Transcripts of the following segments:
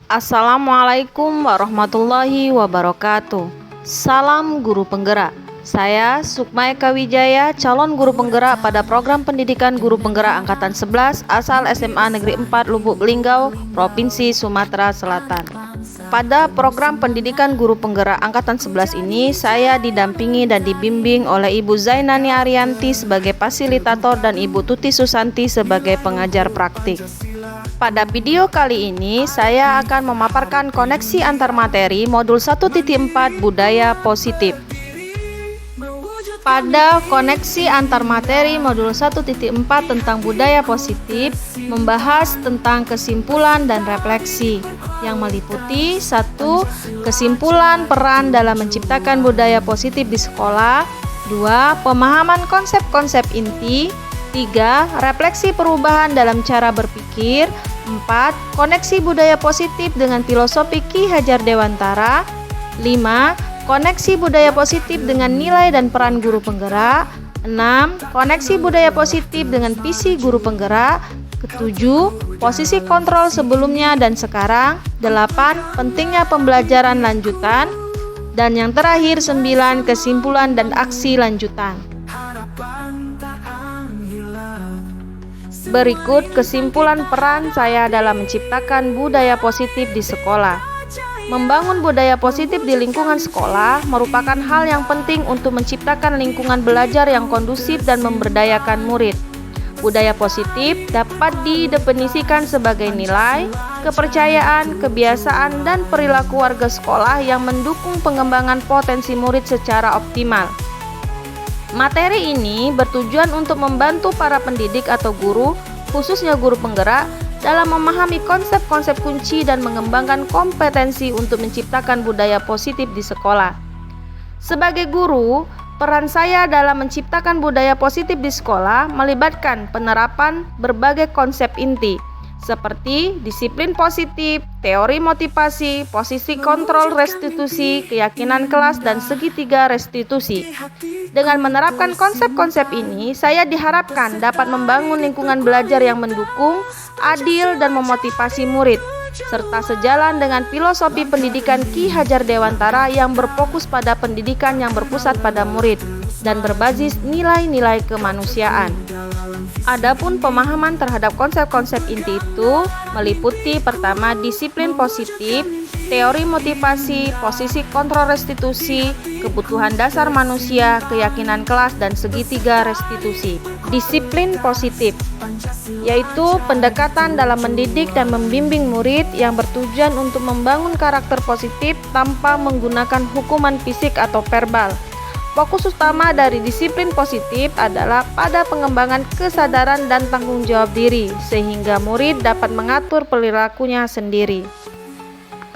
Assalamualaikum warahmatullahi wabarakatuh. Salam guru penggerak. Saya Sukma Eka Wijaya, calon guru penggerak pada program pendidikan guru penggerak angkatan 11 asal SMA Negeri 4 Lubuk Linggau, Provinsi Sumatera Selatan. Pada program pendidikan guru penggerak angkatan 11 ini, saya didampingi dan dibimbing oleh Ibu Zainani Arianti sebagai fasilitator dan Ibu Tuti Susanti sebagai pengajar praktik. Pada video kali ini, saya akan memaparkan koneksi antar materi modul 1.4 budaya positif. Pada koneksi antar materi modul 1.4 tentang budaya positif, membahas tentang kesimpulan dan refleksi yang meliputi 1. Kesimpulan peran dalam menciptakan budaya positif di sekolah. 2. Pemahaman konsep-konsep inti. 3. Refleksi perubahan dalam cara berpikir. 4. Koneksi budaya positif dengan filosofi Ki Hajar Dewantara. 5. Koneksi budaya positif dengan nilai dan peran guru penggerak. 6. Koneksi budaya positif dengan visi guru penggerak. 7. Posisi kontrol sebelumnya dan sekarang. 8. Pentingnya pembelajaran lanjutan. Dan yang terakhir 9. Kesimpulan dan aksi lanjutan. Berikut kesimpulan peran saya dalam menciptakan budaya positif di sekolah. Membangun budaya positif di lingkungan sekolah merupakan hal yang penting untuk menciptakan lingkungan belajar yang kondusif dan memberdayakan murid. Budaya positif dapat didefinisikan sebagai nilai, kepercayaan, kebiasaan, dan perilaku warga sekolah yang mendukung pengembangan potensi murid secara optimal. Materi ini bertujuan untuk membantu para pendidik atau guru, khususnya guru penggerak, dalam memahami konsep-konsep kunci dan mengembangkan kompetensi untuk menciptakan budaya positif di sekolah. Sebagai guru, peran saya dalam menciptakan budaya positif di sekolah melibatkan penerapan berbagai konsep inti, seperti disiplin positif, teori motivasi, posisi kontrol restitusi, keyakinan kelas, dan segitiga restitusi. Dengan menerapkan konsep-konsep ini, saya diharapkan dapat membangun lingkungan belajar yang mendukung, adil, dan memotivasi murid, serta sejalan dengan filosofi pendidikan Ki Hajar Dewantara yang berfokus pada pendidikan yang berpusat pada murid dan berbasis nilai-nilai kemanusiaan. Adapun pemahaman terhadap konsep-konsep inti itu meliputi pertama disiplin positif, teori motivasi, posisi kontrol restitusi, kebutuhan dasar manusia, keyakinan kelas, dan segitiga restitusi. Disiplin positif yaitu pendekatan dalam mendidik dan membimbing murid yang bertujuan untuk membangun karakter positif tanpa menggunakan hukuman fisik atau verbal. Fokus utama dari disiplin positif adalah pada pengembangan kesadaran dan tanggung jawab diri, sehingga murid dapat mengatur perilakunya sendiri.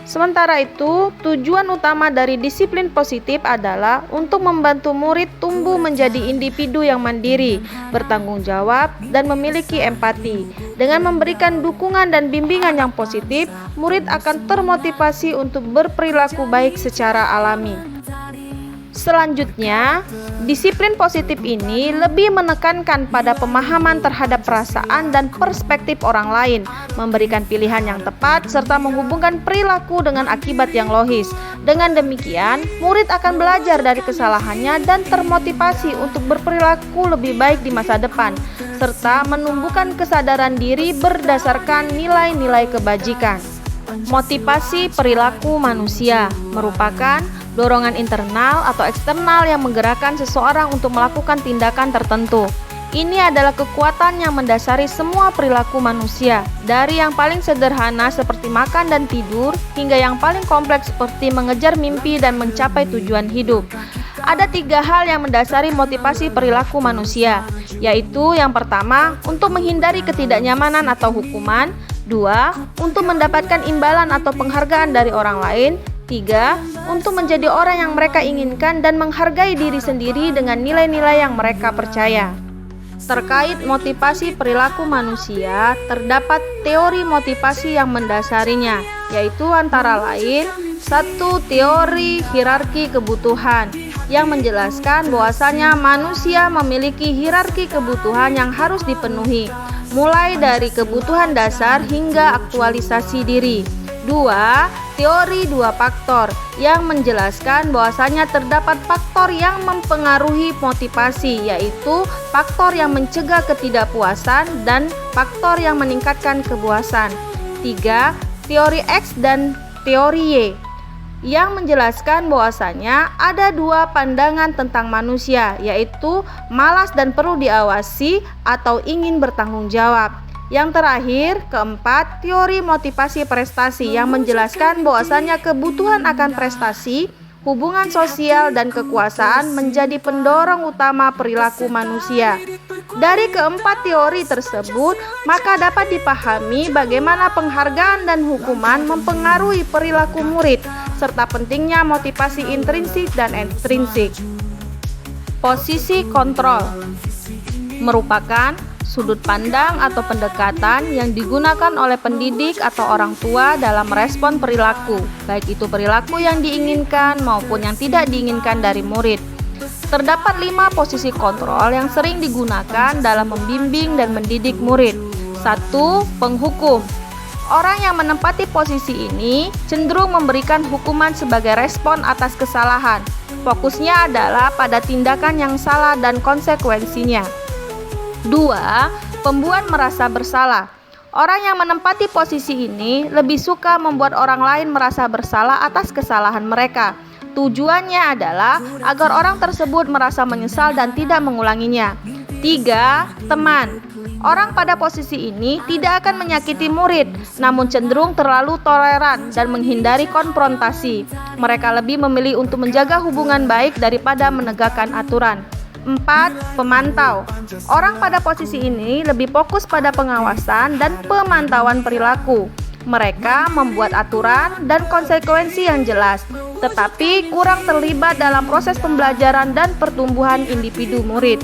Sementara itu, tujuan utama dari disiplin positif adalah untuk membantu murid tumbuh menjadi individu yang mandiri, bertanggung jawab, dan memiliki empati. Dengan memberikan dukungan dan bimbingan yang positif, murid akan termotivasi untuk berperilaku baik secara alami. Selanjutnya, disiplin positif ini lebih menekankan pada pemahaman terhadap perasaan dan perspektif orang lain, memberikan pilihan yang tepat, serta menghubungkan perilaku dengan akibat yang logis. Dengan demikian, murid akan belajar dari kesalahannya dan termotivasi untuk berperilaku lebih baik di masa depan, serta menumbuhkan kesadaran diri berdasarkan nilai-nilai kebajikan. Motivasi perilaku manusia merupakan dorongan internal atau eksternal yang menggerakkan seseorang untuk melakukan tindakan tertentu. Ini adalah kekuatan yang mendasari semua perilaku manusia, dari yang paling sederhana seperti makan dan tidur, hingga yang paling kompleks seperti mengejar mimpi dan mencapai tujuan hidup. Ada 3 hal yang mendasari motivasi perilaku manusia, yaitu yang pertama, untuk menghindari ketidaknyamanan atau hukuman. 2. Untuk mendapatkan imbalan atau penghargaan dari orang lain. 3. Untuk menjadi orang yang mereka inginkan dan menghargai diri sendiri dengan nilai-nilai yang mereka percaya. Terkait motivasi perilaku manusia, terdapat teori motivasi yang mendasarinya, yaitu antara lain 1. Teori hierarki kebutuhan yang menjelaskan bahwasanya manusia memiliki hierarki kebutuhan yang harus dipenuhi, mulai dari kebutuhan dasar hingga aktualisasi diri. 2. Teori dua faktor yang menjelaskan bahwasanya terdapat faktor yang mempengaruhi motivasi, yaitu faktor yang mencegah ketidakpuasan dan faktor yang meningkatkan kepuasan. 3. Teori X dan teori Y yang menjelaskan bahwasanya ada dua pandangan tentang manusia, yaitu malas dan perlu diawasi atau ingin bertanggung jawab. Yang terakhir, keempat, teori motivasi prestasi yang menjelaskan bahwasanya kebutuhan akan prestasi, hubungan sosial, dan kekuasaan menjadi pendorong utama perilaku manusia. Dari keempat teori tersebut, maka dapat dipahami bagaimana penghargaan dan hukuman mempengaruhi perilaku murid, serta pentingnya motivasi intrinsik dan ekstrinsik. Posisi kontrol merupakan sudut pandang atau pendekatan yang digunakan oleh pendidik atau orang tua dalam merespon perilaku, baik itu perilaku yang diinginkan maupun yang tidak diinginkan dari murid. Terdapat 5 posisi kontrol yang sering digunakan dalam membimbing dan mendidik murid. 1. Penghukum. Orang yang menempati posisi ini cenderung memberikan hukuman sebagai respon atas kesalahan. Fokusnya adalah pada tindakan yang salah dan konsekuensinya. 2. Pembuat merasa bersalah. Orang yang menempati posisi ini lebih suka membuat orang lain merasa bersalah atas kesalahan mereka. Tujuannya adalah agar orang tersebut merasa menyesal dan tidak mengulanginya. 3. Teman. Orang pada posisi ini tidak akan menyakiti murid, namun cenderung terlalu toleran dan menghindari konfrontasi. Mereka lebih memilih untuk menjaga hubungan baik daripada menegakkan aturan. 4. Pemantau. Orang pada posisi ini lebih fokus pada pengawasan dan pemantauan perilaku. Mereka membuat aturan dan konsekuensi yang jelas, tetapi kurang terlibat dalam proses pembelajaran dan pertumbuhan individu murid.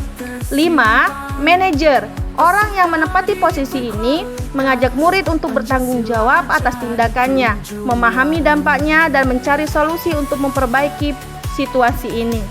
5. Manajer. Orang yang menempati posisi ini mengajak murid untuk bertanggung jawab atas tindakannya, memahami dampaknya, dan mencari solusi untuk memperbaiki situasi ini.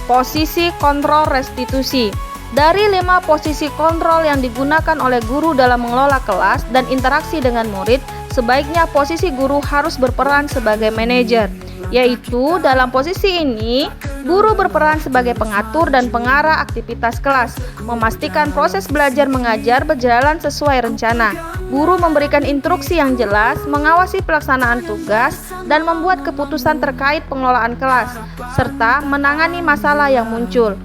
Posisi kontrol restitusi. Dari 5 posisi kontrol yang digunakan oleh guru dalam mengelola kelas dan interaksi dengan murid, sebaiknya posisi guru harus berperan sebagai manajer, yaitu dalam posisi ini, guru berperan sebagai pengatur dan pengarah aktivitas kelas, memastikan proses belajar mengajar berjalan sesuai rencana. Guru memberikan instruksi yang jelas, mengawasi pelaksanaan tugas, dan membuat keputusan terkait pengelolaan kelas, serta menangani masalah yang muncul.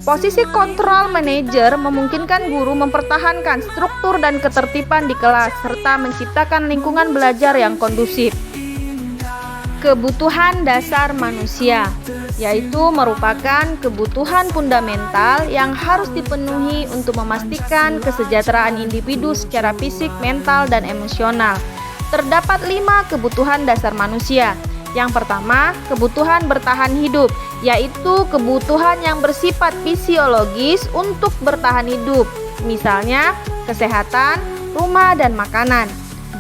Posisi kontrol manajer memungkinkan guru mempertahankan struktur dan ketertiban di kelas, serta menciptakan lingkungan belajar yang kondusif. Kebutuhan dasar manusia, yaitu merupakan kebutuhan fundamental yang harus dipenuhi untuk memastikan kesejahteraan individu secara fisik, mental, dan emosional. Terdapat 5 kebutuhan dasar manusia. Yang pertama, kebutuhan bertahan hidup, yaitu kebutuhan yang bersifat fisiologis untuk bertahan hidup, misalnya kesehatan, rumah, dan makanan.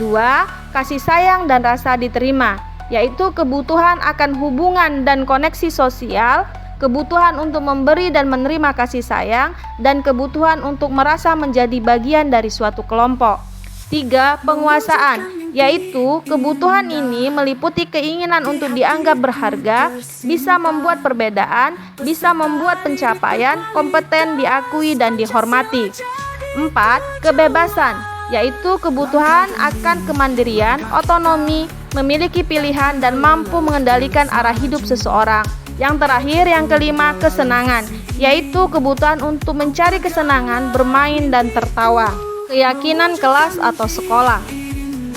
2. Kasih sayang dan rasa diterima, yaitu kebutuhan akan hubungan dan koneksi sosial, kebutuhan untuk memberi dan menerima kasih sayang, dan kebutuhan untuk merasa menjadi bagian dari suatu kelompok. 3. Penguasaan, yaitu kebutuhan ini meliputi keinginan untuk dianggap berharga, bisa membuat perbedaan, bisa membuat pencapaian, kompeten, diakui, dan dihormati. 4. Kebebasan, yaitu kebutuhan akan kemandirian, otonomi, memiliki pilihan, dan mampu mengendalikan arah hidup seseorang. Yang terakhir, yang kelima, kesenangan, yaitu kebutuhan untuk mencari kesenangan, bermain, dan tertawa. Keyakinan kelas atau sekolah.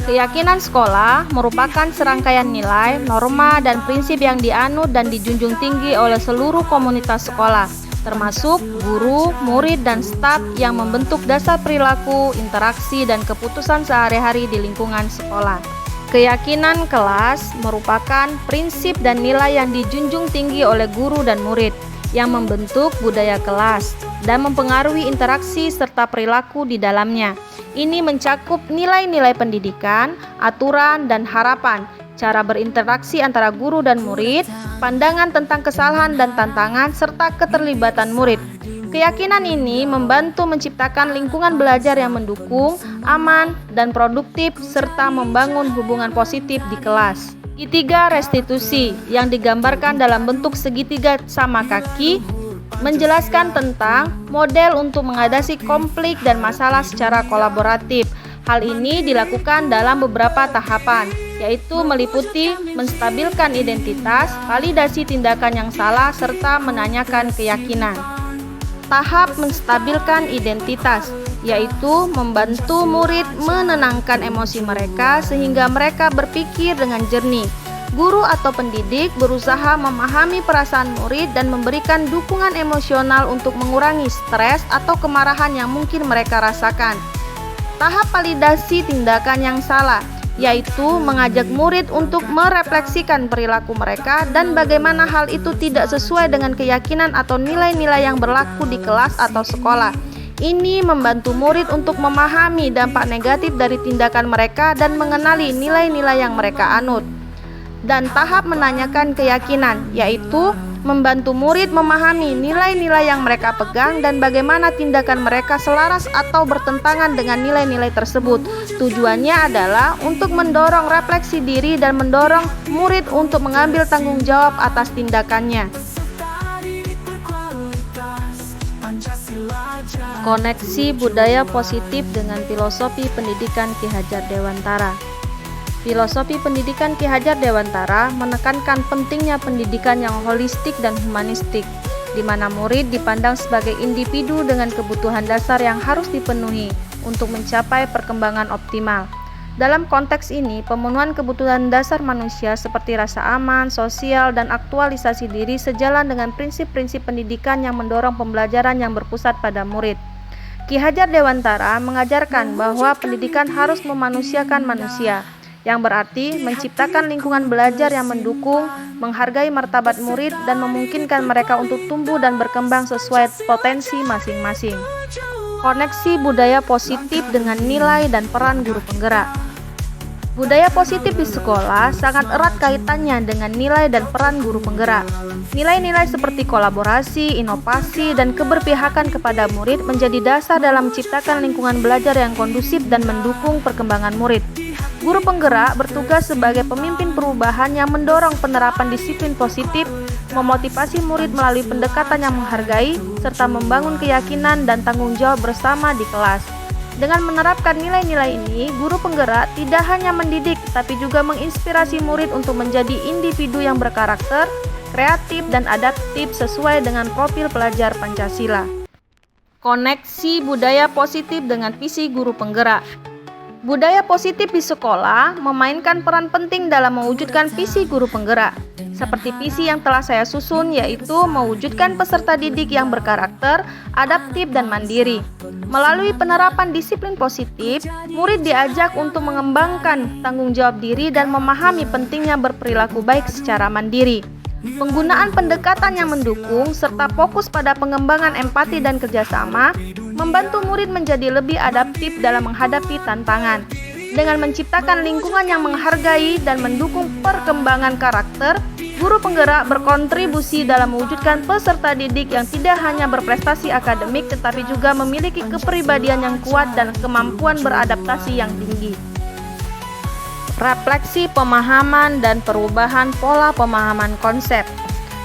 Keyakinan sekolah merupakan serangkaian nilai, norma, dan prinsip yang dianut dan dijunjung tinggi oleh seluruh komunitas sekolah, termasuk guru, murid, dan staf yang membentuk dasar perilaku, interaksi, dan keputusan sehari-hari di lingkungan sekolah. Keyakinan kelas merupakan prinsip dan nilai yang dijunjung tinggi oleh guru dan murid, yang membentuk budaya kelas dan mempengaruhi interaksi serta perilaku di dalamnya. Ini mencakup nilai-nilai pendidikan, aturan, dan harapan, cara berinteraksi antara guru dan murid, pandangan tentang kesalahan dan tantangan, serta keterlibatan murid. Keyakinan ini membantu menciptakan lingkungan belajar yang mendukung, aman, dan produktif, serta membangun hubungan positif di kelas. Ketiga, restitusi yang digambarkan dalam bentuk segitiga sama kaki menjelaskan tentang model untuk mengatasi konflik dan masalah secara kolaboratif. Hal ini dilakukan dalam beberapa tahapan, yaitu meliputi menstabilkan identitas, validasi tindakan yang salah, serta menanyakan keyakinan. Tahap menstabilkan identitas, yaitu membantu murid menenangkan emosi mereka sehingga mereka berpikir dengan jernih. Guru atau pendidik berusaha memahami perasaan murid dan memberikan dukungan emosional untuk mengurangi stres atau kemarahan yang mungkin mereka rasakan. Tahap validasi tindakan yang salah, yaitu mengajak murid untuk merefleksikan perilaku mereka dan bagaimana hal itu tidak sesuai dengan keyakinan atau nilai-nilai yang berlaku di kelas atau sekolah. Ini membantu murid untuk memahami dampak negatif dari tindakan mereka dan mengenali nilai-nilai yang mereka anut. Dan tahap menanyakan keyakinan, yaitu membantu murid memahami nilai-nilai yang mereka pegang dan bagaimana tindakan mereka selaras atau bertentangan dengan nilai-nilai tersebut. Tujuannya adalah untuk mendorong refleksi diri dan mendorong murid untuk mengambil tanggung jawab atas tindakannya. Koneksi budaya positif dengan filosofi pendidikan Ki Hajar Dewantara. Filosofi pendidikan Ki Hajar Dewantara menekankan pentingnya pendidikan yang holistik dan humanistik, di mana murid dipandang sebagai individu dengan kebutuhan dasar yang harus dipenuhi untuk mencapai perkembangan optimal. Dalam konteks ini, pemenuhan kebutuhan dasar manusia seperti rasa aman, sosial, dan aktualisasi diri sejalan dengan prinsip-prinsip pendidikan yang mendorong pembelajaran yang berpusat pada murid. Ki Hajar Dewantara mengajarkan bahwa pendidikan harus memanusiakan manusia, yang berarti menciptakan lingkungan belajar yang mendukung, menghargai martabat murid, dan memungkinkan mereka untuk tumbuh dan berkembang sesuai potensi masing-masing. Koneksi budaya positif dengan nilai dan peran guru penggerak. Budaya positif di sekolah sangat erat kaitannya dengan nilai dan peran guru penggerak. Nilai-nilai seperti kolaborasi, inovasi, dan keberpihakan kepada murid menjadi dasar dalam menciptakan lingkungan belajar yang kondusif dan mendukung perkembangan murid. Guru penggerak bertugas sebagai pemimpin perubahan yang mendorong penerapan disiplin positif, memotivasi murid melalui pendekatan yang menghargai, serta membangun keyakinan dan tanggung jawab bersama di kelas. Dengan menerapkan nilai-nilai ini, guru penggerak tidak hanya mendidik, tapi juga menginspirasi murid untuk menjadi individu yang berkarakter, kreatif, dan adaptif sesuai dengan profil pelajar Pancasila. Koneksi budaya positif dengan visi guru penggerak. Budaya positif di sekolah memainkan peran penting dalam mewujudkan visi guru penggerak. Seperti visi yang telah saya susun, yaitu mewujudkan peserta didik yang berkarakter, adaptif, dan mandiri. Melalui penerapan disiplin positif, murid diajak untuk mengembangkan tanggung jawab diri dan memahami pentingnya berperilaku baik secara mandiri. Penggunaan pendekatan yang mendukung serta fokus pada pengembangan empati dan kerjasama membantu murid menjadi lebih adaptif dalam menghadapi tantangan. Dengan menciptakan lingkungan yang menghargai dan mendukung perkembangan karakter, guru penggerak berkontribusi dalam mewujudkan peserta didik yang tidak hanya berprestasi akademik tetapi juga memiliki kepribadian yang kuat dan kemampuan beradaptasi yang tinggi. Refleksi pemahaman dan perubahan pola pemahaman konsep.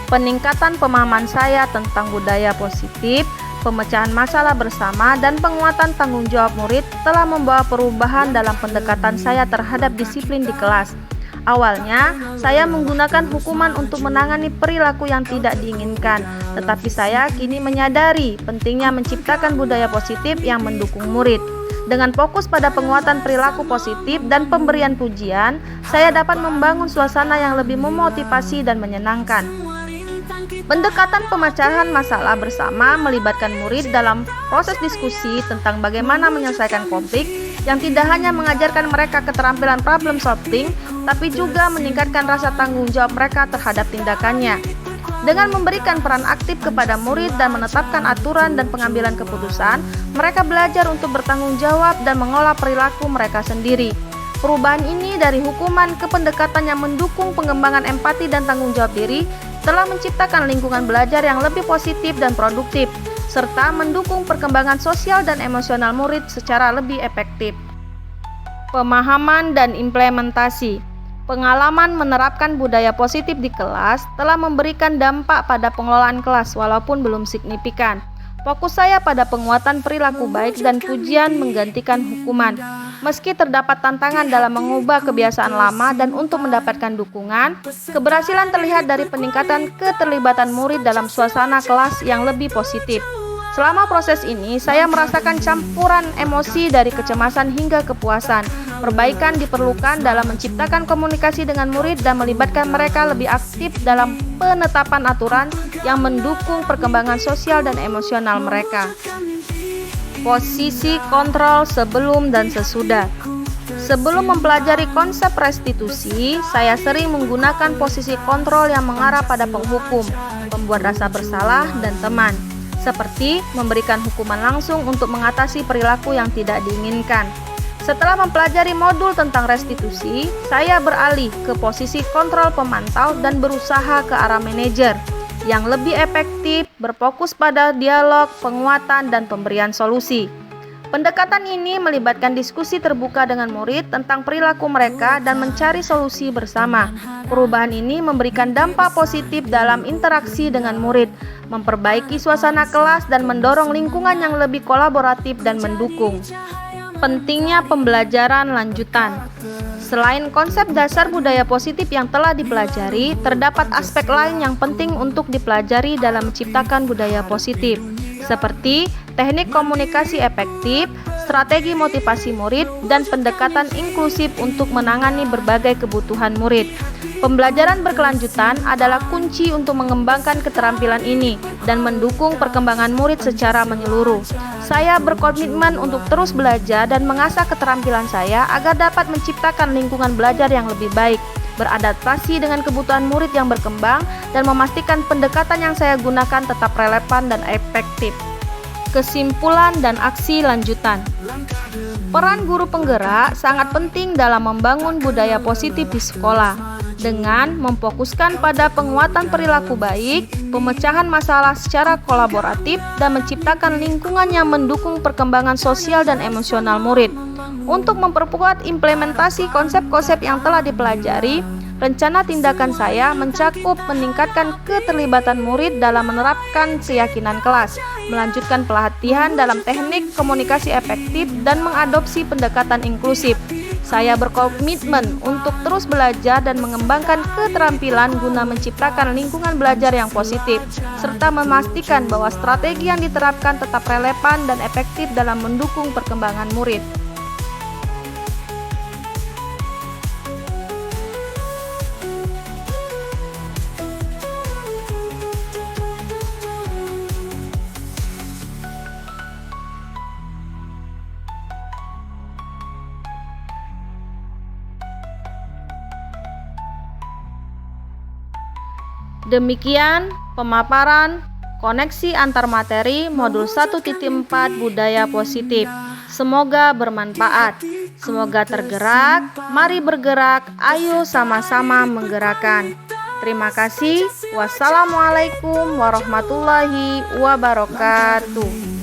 Peningkatan pemahaman saya tentang budaya positif, pemecahan masalah bersama, dan penguatan tanggung jawab murid telah membawa perubahan dalam pendekatan saya terhadap disiplin di kelas. Awalnya, saya menggunakan hukuman untuk menangani perilaku yang tidak diinginkan, tetapi saya kini menyadari pentingnya menciptakan budaya positif yang mendukung murid. Dengan fokus pada penguatan perilaku positif dan pemberian pujian, saya dapat membangun suasana yang lebih memotivasi dan menyenangkan. Pendekatan pemecahan masalah bersama melibatkan murid dalam proses diskusi tentang bagaimana menyelesaikan konflik yang tidak hanya mengajarkan mereka keterampilan problem solving, tapi juga meningkatkan rasa tanggung jawab mereka terhadap tindakannya. Dengan memberikan peran aktif kepada murid dan menetapkan aturan dan pengambilan keputusan, mereka belajar untuk bertanggung jawab dan mengolah perilaku mereka sendiri. Perubahan ini dari hukuman ke pendekatan yang mendukung pengembangan empati dan tanggung jawab diri telah menciptakan lingkungan belajar yang lebih positif dan produktif. serta mendukung perkembangan sosial dan emosional murid secara lebih efektif. Pemahaman dan implementasi. Pengalaman menerapkan budaya positif di kelas telah memberikan dampak pada pengelolaan kelas walaupun belum signifikan. Fokus saya pada penguatan perilaku baik dan pujian menggantikan hukuman. Meski terdapat tantangan dalam mengubah kebiasaan lama dan untuk mendapatkan dukungan, keberhasilan terlihat dari peningkatan keterlibatan murid dalam suasana kelas yang lebih positif. Selama proses ini, saya merasakan campuran emosi dari kecemasan hingga kepuasan. Perbaikan diperlukan dalam menciptakan komunikasi dengan murid dan melibatkan mereka lebih aktif dalam penetapan aturan yang mendukung perkembangan sosial dan emosional mereka. Posisi kontrol sebelum dan sesudah. Sebelum mempelajari konsep restitusi, saya sering menggunakan posisi kontrol yang mengarah pada penghukum, pembuat rasa bersalah, dan teman. Seperti memberikan hukuman langsung untuk mengatasi perilaku yang tidak diinginkan. Setelah mempelajari modul tentang restitusi, saya beralih ke posisi kontrol pemantau dan berusaha ke arah manajer yang lebih efektif, berfokus pada dialog, penguatan, dan pemberian solusi. Pendekatan ini melibatkan diskusi terbuka dengan murid tentang perilaku mereka dan mencari solusi bersama. Perubahan ini memberikan dampak positif dalam interaksi dengan murid, memperbaiki suasana kelas dan mendorong lingkungan yang lebih kolaboratif dan mendukung. Pentingnya pembelajaran lanjutan. Selain konsep dasar budaya positif yang telah dipelajari, terdapat aspek lain yang penting untuk dipelajari dalam menciptakan budaya positif, seperti teknik komunikasi efektif, strategi motivasi murid, dan pendekatan inklusif untuk menangani berbagai kebutuhan murid. Pembelajaran berkelanjutan adalah kunci untuk mengembangkan keterampilan ini dan mendukung perkembangan murid secara menyeluruh. Saya berkomitmen untuk terus belajar dan mengasah keterampilan saya agar dapat menciptakan lingkungan belajar yang lebih baik, beradaptasi dengan kebutuhan murid yang berkembang, dan memastikan pendekatan yang saya gunakan tetap relevan dan efektif. Kesimpulan dan aksi lanjutan. Peran guru penggerak sangat penting dalam membangun budaya positif di sekolah. Dengan memfokuskan pada penguatan perilaku baik, pemecahan masalah secara kolaboratif, dan menciptakan lingkungan yang mendukung perkembangan sosial dan emosional murid. Untuk memperkuat implementasi konsep-konsep yang telah dipelajari, rencana tindakan saya mencakup meningkatkan keterlibatan murid dalam menerapkan keyakinan kelas, melanjutkan pelatihan dalam teknik komunikasi efektif, dan mengadopsi pendekatan inklusif. Saya berkomitmen untuk terus belajar dan mengembangkan keterampilan guna menciptakan lingkungan belajar yang positif, serta memastikan bahwa strategi yang diterapkan tetap relevan dan efektif dalam mendukung perkembangan murid. Demikian pemaparan koneksi antar materi modul 1.4 budaya positif. Semoga bermanfaat. Semoga tergerak. Mari bergerak. Ayo sama-sama menggerakkan. Terima kasih. Wassalamualaikum warahmatullahi wabarakatuh.